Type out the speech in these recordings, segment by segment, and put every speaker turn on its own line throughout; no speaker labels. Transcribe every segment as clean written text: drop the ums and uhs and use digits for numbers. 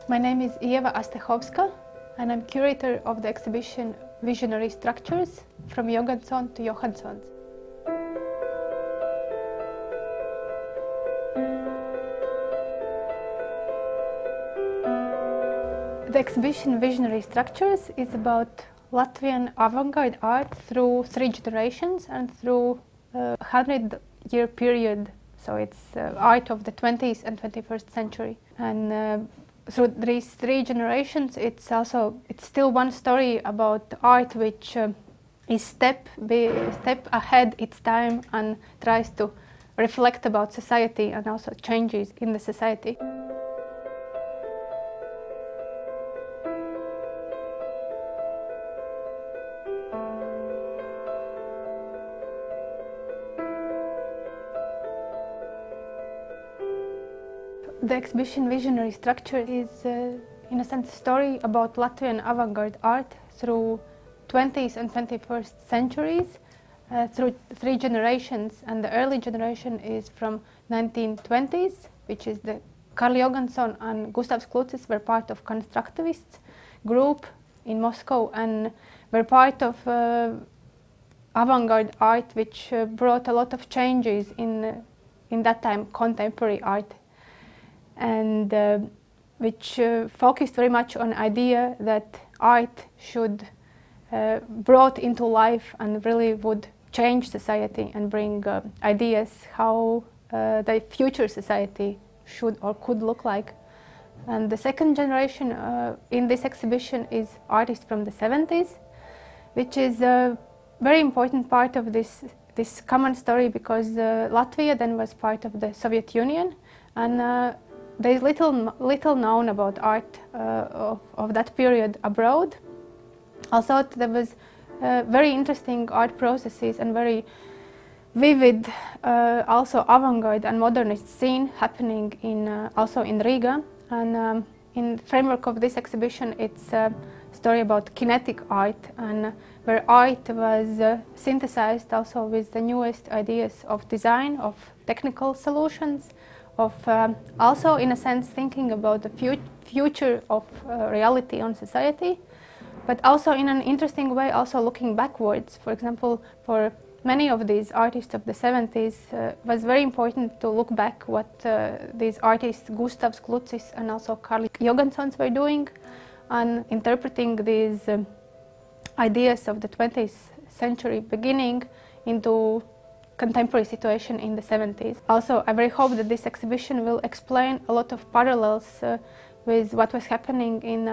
My name is Astahovska and I'm curator of the exhibition Visionary Structures from Johansson to Johansons. The exhibition Visionary Structures is about Latvian avant-garde art through 3 generations and through a 100-year period. So it's art of the 20th and 21st century. And through these 3 generations, it's still one story about art which is step ahead its time and tries to reflect about society and also changes in the society. The exhibition Visionary Structure is, in a sense, a story about Latvian avant-garde art through 20th and 21st centuries, through 3 generations. And the early generation is from 1920s, which is the Kârlis Johansson and Gustavs Klucis were part of constructivist group in Moscow and were part of avant-garde art, which brought a lot of changes in that time contemporary art. And which focused very much on idea that art should brought into life and really would change society and bring ideas how the future society should or could look like. And the second generation in this exhibition is artists from the 70s, which is a very important part of this common story because Latvia then was part of the Soviet Union, and there is little known about art of that period abroad. Also, there was very interesting art processes and very vivid, also avant-garde and modernist scene happening also in Riga. And in the framework of this exhibition, it's a story about kinetic art, and where art was synthesized also with the newest ideas of design, of technical solutions, of also, in a sense, thinking about the future of reality on society, but also in an interesting way, also looking backwards. For example, for many of these artists of the 70s, was very important to look back what these artists, Gustavs, Klucis, and also Kârlis Johansons were doing, and interpreting these ideas of the 20th century beginning into contemporary situation in the 70s. Also, I very hope that this exhibition will explain a lot of parallels with what was happening in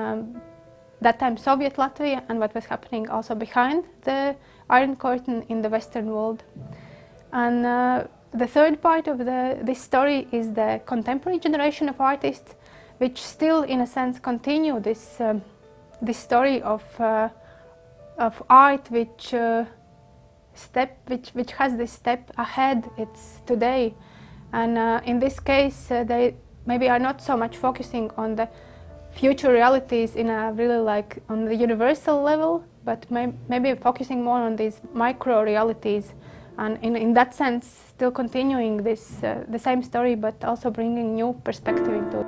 that time Soviet Latvia and what was happening also behind the Iron Curtain in the Western world. And the third part of this story is the contemporary generation of artists, which still, in a sense, continue this story of art which has this step ahead it's today. And in this case they maybe are not so much focusing on the future realities in a really like on the universal level, but maybe focusing more on these micro realities, and in that sense still continuing this the same story but also bringing new perspective into it.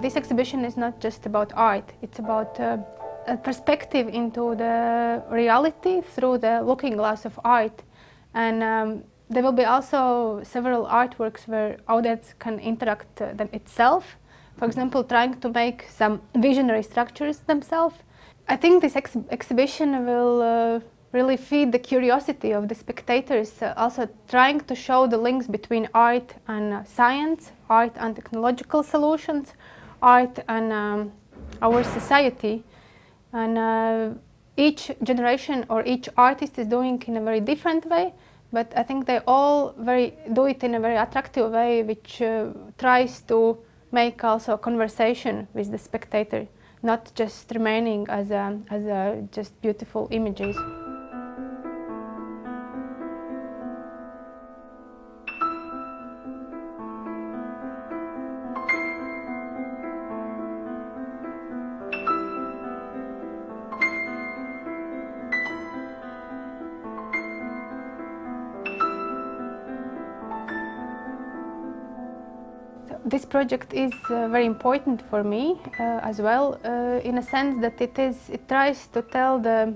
This exhibition is not just about art, it's about a perspective into the reality through the looking glass of art. And there will be also several artworks where audience can interact them itself. For example, trying to make some visionary structures themselves. I think this exhibition will really feed the curiosity of the spectators, also trying to show the links between art and science, art and technological solutions, art and our society. And each generation or each artist is doing in a very different way, but I think they all do it in a very attractive way, which tries to make also a conversation with the spectator, not just remaining as just beautiful images. This project is very important for me as well, in a sense that it tries to tell the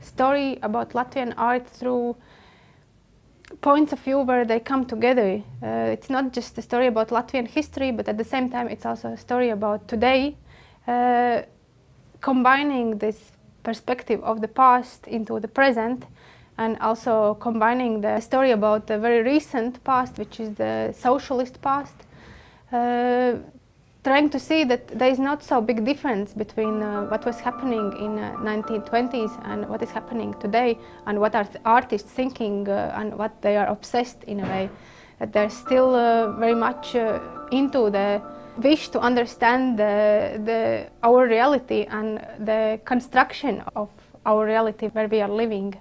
story about Latvian art through points of view where they come together. It's not just a story about Latvian history, but at the same time it's also a story about today, combining this perspective of the past into the present, and also combining the story about the very recent past, which is the socialist past, trying to see that there is not so big difference between what was happening in 1920s and what is happening today, and what are artists thinking and what they are obsessed in a way. That they're still very much into the wish to understand our reality and the construction of our reality where we are living.